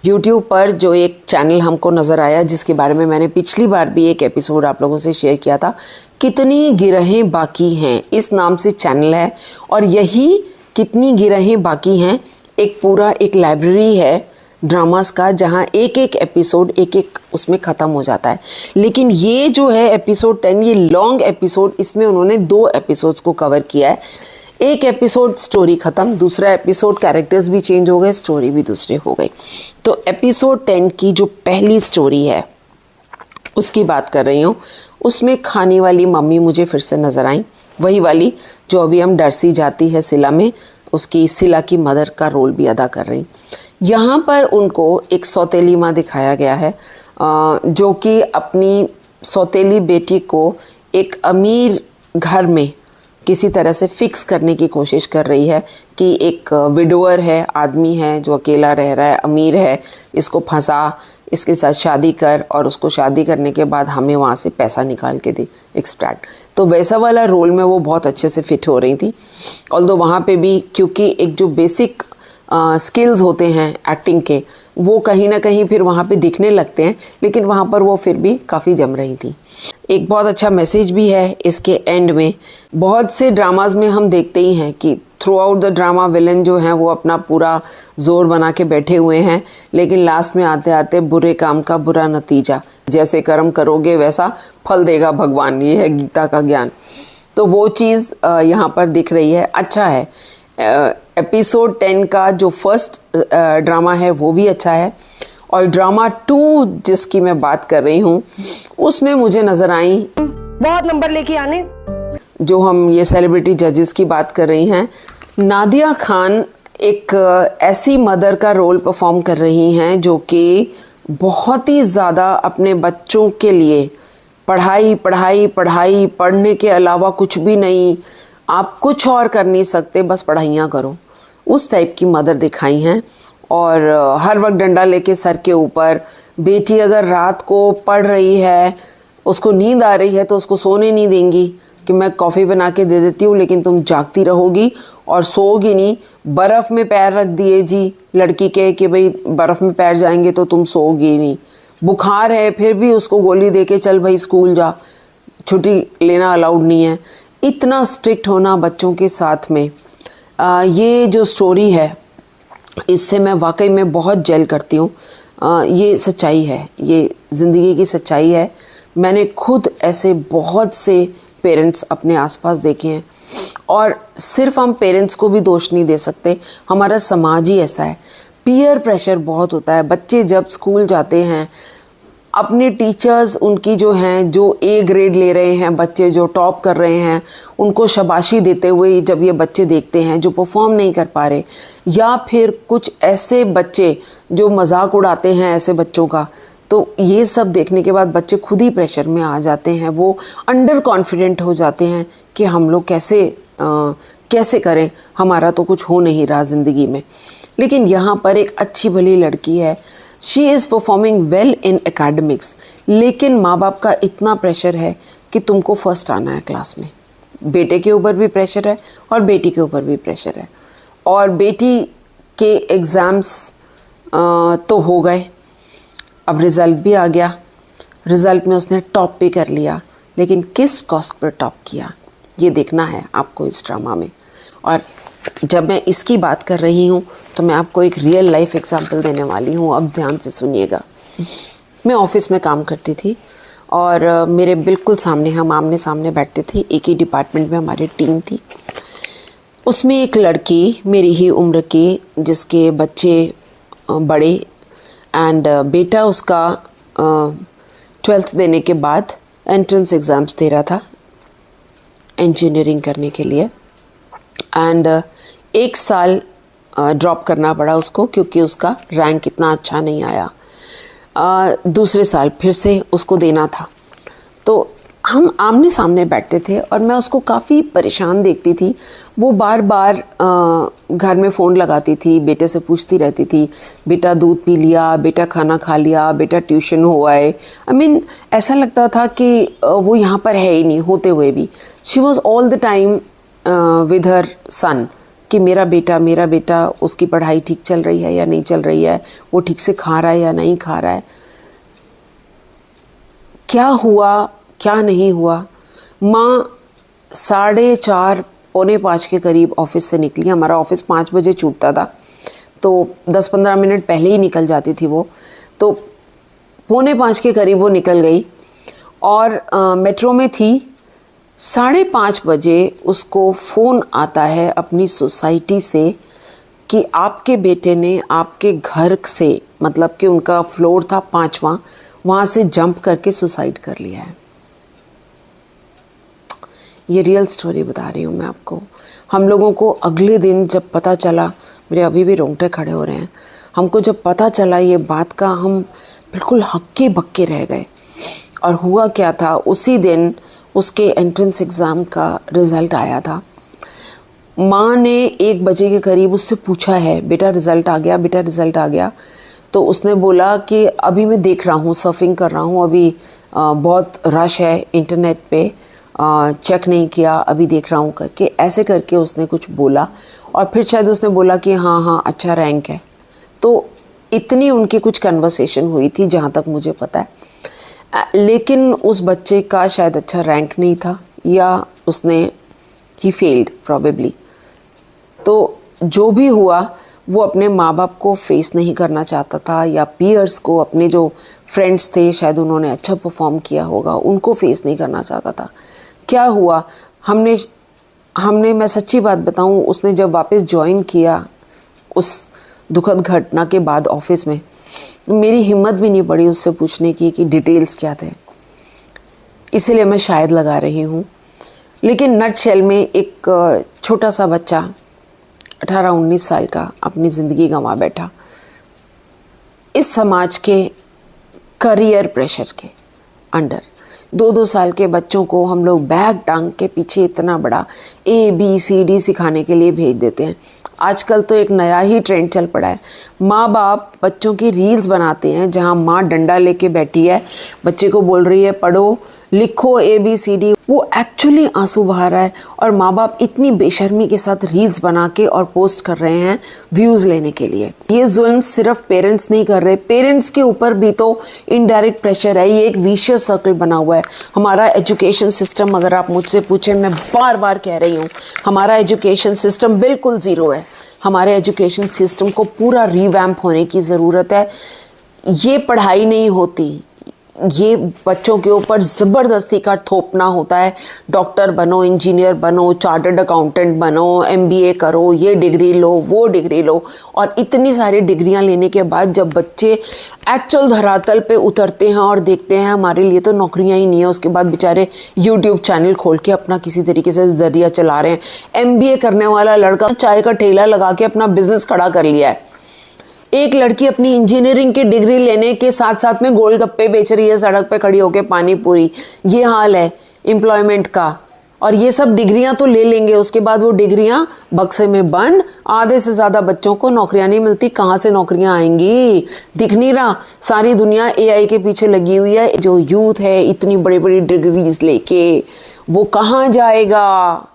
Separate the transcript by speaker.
Speaker 1: YouTube पर जो एक चैनल हमको नज़र आया, जिसके बारे में मैंने पिछली बार भी एक एपिसोड आप लोगों से शेयर किया था, कितनी गिरहें बाकी हैं, इस नाम से चैनल है। और यही कितनी गिरहें बाकी हैं एक लाइब्रेरी है ड्रामास का, जहाँ एक एक एपिसोड एक उसमें ख़त्म हो जाता है। लेकिन ये जो है एपिसोड 10, ये लॉन्ग एपिसोड, इसमें उन्होंने 2 एपिसोड्स को कवर किया है। एक एपिसोड स्टोरी ख़त्म, दूसरा एपिसोड कैरेक्टर्स भी चेंज हो गए, स्टोरी भी दूसरी हो गई। तो एपिसोड 10 की जो पहली स्टोरी है उसकी बात कर रही हूँ। उसमें खाने वाली मम्मी मुझे फिर से नज़र आई, वही वाली जो अभी हम डरसी जाती है सिला में, उसकी सिला की मदर का रोल भी अदा कर रही। यहाँ पर उनको एक सौतेली माँ दिखाया गया है जो कि अपनी सौतेली बेटी को एक अमीर घर में किसी तरह से फिक्स करने की कोशिश कर रही है कि एक विडोअर है, आदमी है जो अकेला रह रहा है, अमीर है, इसको फंसा, इसके साथ शादी कर और उसको शादी करने के बाद हमें वहाँ से पैसा निकाल के दे, एक्सट्रैक्ट। तो वैसा वाला रोल में वो बहुत अच्छे से फिट हो रही थी। ऑल्दो वहाँ पे भी क्योंकि एक जो बेसिक स्किल्स होते हैं एक्टिंग के, वो कहीं ना कहीं फिर वहाँ पे दिखने लगते हैं, लेकिन वहाँ पर वो फिर भी काफ़ी जम रही थी। एक बहुत अच्छा मैसेज भी है इसके एंड में। बहुत से ड्रामाज में हम देखते ही हैं कि through out the drama villain जो हैं वो अपना पूरा जोर बना के बैठे हुए हैं, लेकिन लास्ट में आते आते बुरे काम का बुरा नतीजा, जैसे कर्म करोगे वैसा फल देगा भगवान, ये है गीता का ज्ञान। तो वो चीज़ यहाँ पर दिख रही है, अच्छा है। एपिसोड 10 का जो फर्स्ट ड्रामा है वो भी अच्छा है, और ड्रामा 2 जिसकी मैं बात कर रही हूँ उसमें मुझे नज़र आई
Speaker 2: बहुत नंबर लेके आने,
Speaker 1: जो हम ये सेलिब्रिटी जजेस की बात कर रही हैं, नादिया खान एक ऐसी मदर का रोल परफॉर्म कर रही हैं जो कि बहुत ही ज़्यादा अपने बच्चों के लिए पढ़ाई पढ़ाई पढ़ाई, पढ़ने के अलावा कुछ भी नहीं, आप कुछ और कर नहीं सकते, बस पढ़ाइयाँ करो, उस टाइप की मदर दिखाई हैं। और हर वक्त डंडा लेके सर के ऊपर, बेटी अगर रात को पढ़ रही है, उसको नींद आ रही है तो उसको सोने नहीं देंगी कि मैं कॉफ़ी बना के दे देती हूँ लेकिन तुम जागती रहोगी और सोओगी नहीं। बर्फ़ में पैर रख दिए जी लड़की के कि भाई बर्फ़ में पैर जाएंगे तो तुम सोओगी नहीं। बुखार है फिर भी उसको गोली दे के चल भाई स्कूल जा, छुट्टी लेना अलाउड नहीं है। इतना स्ट्रिक्ट होना बच्चों के साथ में, ये जो स्टोरी है इससे मैं वाकई में बहुत जेल करती हूँ। ये सच्चाई है, ये ज़िंदगी की सच्चाई है। मैंने खुद ऐसे बहुत से पेरेंट्स अपने आसपास देखे हैं, और सिर्फ हम पेरेंट्स को भी दोष नहीं दे सकते, हमारा समाज ही ऐसा है। पीयर प्रेशर बहुत होता है। बच्चे जब स्कूल जाते हैं, अपने टीचर्स उनकी जो हैं, जो ए ग्रेड ले रहे हैं, बच्चे जो टॉप कर रहे हैं, उनको शाबाशी देते हुए जब ये बच्चे देखते हैं जो परफॉर्म नहीं कर पा रहे, या फिर कुछ ऐसे बच्चे जो मजाक उड़ाते हैं ऐसे बच्चों का, तो ये सब देखने के बाद बच्चे खुद ही प्रेशर में आ जाते हैं। वो अंडर कॉन्फिडेंट हो जाते हैं कि हम लोग कैसे करें, हमारा तो कुछ हो नहीं रहा ज़िंदगी में। लेकिन यहाँ पर एक अच्छी भली लड़की है, she is performing well in academics, लेकिन माँ बाप का इतना प्रेशर है कि तुमको फर्स्ट आना है क्लास में। बेटे के ऊपर भी प्रेशर है और बेटी के ऊपर भी प्रेशर है, और बेटी के एग्ज़ाम्स तो हो गए, अब रिज़ल्ट भी आ गया। रिज़ल्ट में उसने टॉप भी कर लिया, लेकिन किस कॉस्ट पर टॉप किया ये देखना है आपको इस ड्रामा में। और जब मैं इसकी बात कर रही हूँ तो मैं आपको एक रियल लाइफ एग्जांपल देने वाली हूँ, अब ध्यान से सुनिएगा। मैं ऑफिस में काम करती थी और मेरे बिल्कुल सामने, हम आमने सामने बैठते थे, एक ही डिपार्टमेंट में हमारी टीम थी। उसमें एक लड़की मेरी ही उम्र की, जिसके बच्चे बड़े, एंड बेटा उसका 12th देने के बाद एंट्रेंस एग्ज़ाम्स दे रहा था इंजीनियरिंग करने के लिए, एंड 1 साल ड्रॉप करना पड़ा उसको क्योंकि उसका रैंक इतना अच्छा नहीं आया। दूसरे साल फिर से उसको देना था। तो हम आमने सामने बैठते थे और मैं उसको काफ़ी परेशान देखती थी। वो बार बार घर में फ़ोन लगाती थी, बेटे से पूछती रहती थी, बेटा दूध पी लिया, बेटा खाना खा लिया, बेटा ट्यूशन हो आए। आई मीन ऐसा लगता था कि वो यहाँ पर है ही नहीं होते हुए भी। She was all the time with her son कि मेरा बेटा उसकी पढ़ाई ठीक चल रही है या नहीं चल रही है, वो ठीक से खा रहा है या नहीं खा रहा है, क्या हुआ क्या नहीं हुआ। माँ 4:30 पौने 5 के करीब ऑफिस से निकली। हमारा ऑफिस 5 बजे छूटता था, तो 10-15 मिनट पहले ही निकल जाती थी वो। तो पौने 5 के करीब वो निकल गई और मेट्रो में थी। 5:30 बजे उसको फ़ोन आता है अपनी सोसाइटी से कि आपके बेटे ने आपके घर से, मतलब कि उनका फ्लोर था 5वां, वहाँ से जंप करके सुसाइड कर लिया है। ये रियल स्टोरी बता रही हूँ मैं आपको। हम लोगों को अगले दिन जब पता चला, मेरे अभी भी रोंगटे खड़े हो रहे हैं, हमको जब पता चला ये बात का, हम बिल्कुल हक्के बक्के रह गए। और हुआ क्या था, उसी दिन उसके एंट्रेंस एग्ज़ाम का रिज़ल्ट आया था। माँ ने 1 बजे के करीब उससे पूछा है, बेटा रिज़ल्ट आ गया, बेटा रिज़ल्ट आ गया। तो उसने बोला कि अभी मैं देख रहा हूँ, सर्फिंग कर रहा हूँ, अभी बहुत रश है इंटरनेट पे, चेक नहीं किया, अभी देख रहा हूँ करके, ऐसे करके उसने कुछ बोला। और फिर शायद उसने बोला कि हाँ अच्छा रैंक है। तो इतनी उनकी कुछ कन्वर्सेशन हुई थी जहाँ तक मुझे पता है। लेकिन उस बच्चे का शायद अच्छा रैंक नहीं था, या ही फेल्ड प्रॉबेबली। तो जो भी हुआ वो अपने माँ बाप को फेस नहीं करना चाहता था, या पीयर्स को, अपने जो फ्रेंड्स थे शायद उन्होंने अच्छा परफॉर्म किया होगा, उनको फेस नहीं करना चाहता था। क्या हुआ, हमने मैं सच्ची बात बताऊं, उसने जब वापस ज्वाइन किया उस दुखद घटना के बाद ऑफिस में, मेरी हिम्मत भी नहीं पड़ी उससे पूछने की कि डिटेल्स क्या थे। इसीलिए मैं शायद लगा रही हूँ। लेकिन नटशेल में एक छोटा सा बच्चा 18-19 साल का अपनी ज़िंदगी गंवा बैठा इस समाज के करियर प्रेशर के अंडर। 2-2 साल के बच्चों को हम लोग बैग टांग के पीछे इतना बड़ा ABCD सिखाने के लिए भेज देते हैं। आजकल तो एक नया ही ट्रेंड चल पड़ा है, माँ बाप बच्चों की रील्स बनाते हैं जहाँ माँ डंडा लेके बैठी है, बच्चे को बोल रही है पढ़ो लिखो ABCD, वो एक्चुअली आंसू बहा रहा है, और माँ बाप इतनी बेशर्मी के साथ रील्स बना के और पोस्ट कर रहे हैं व्यूज़ लेने के लिए। ये जुल्म सिर्फ पेरेंट्स नहीं कर रहे, पेरेंट्स के ऊपर भी तो इनडायरेक्ट प्रेशर है। ये एक विशियस सर्कल बना हुआ है। हमारा एजुकेशन सिस्टम, अगर आप मुझसे पूछें, मैं बार बार कह रही हूँ, हमारा एजुकेशन सिस्टम बिल्कुल ज़ीरो है। हमारे एजुकेशन सिस्टम को पूरा रिवैम्प होने की ज़रूरत है। ये पढ़ाई नहीं होती, ये बच्चों के ऊपर ज़बरदस्ती का थोपना होता है। डॉक्टर बनो, इंजीनियर बनो, चार्टर्ड अकाउंटेंट बनो, MBA करो, ये डिग्री लो, वो डिग्री लो। और इतनी सारी डिग्रियां लेने के बाद जब बच्चे एक्चुअल धरातल पे उतरते हैं और देखते हैं हमारे लिए तो नौकरियां ही नहीं है, उसके बाद बेचारे YouTube चैनल खोल के अपना किसी तरीके से जरिया चला रहे हैं। MBA करने वाला लड़का चाय का ठेला लगा के अपना बिजनेस खड़ा कर लिया है। एक लड़की अपनी इंजीनियरिंग की डिग्री लेने के साथ साथ में गोलगप्पे बेच रही है सड़क पे खड़ी होकर, पानी पूरी। ये हाल है एम्प्लॉयमेंट का। और ये सब डिग्रियां तो ले लेंगे, उसके बाद वो डिग्रियां बक्से में बंद। आधे से ज़्यादा बच्चों को नौकरियां नहीं मिलती। कहाँ से नौकरियां आएंगी? दिख नहीं रहा, सारी दुनिया AI के पीछे लगी हुई है। जो यूथ है इतनी बड़ी बड़ी डिग्रीज लेके, वो कहाँ जाएगा?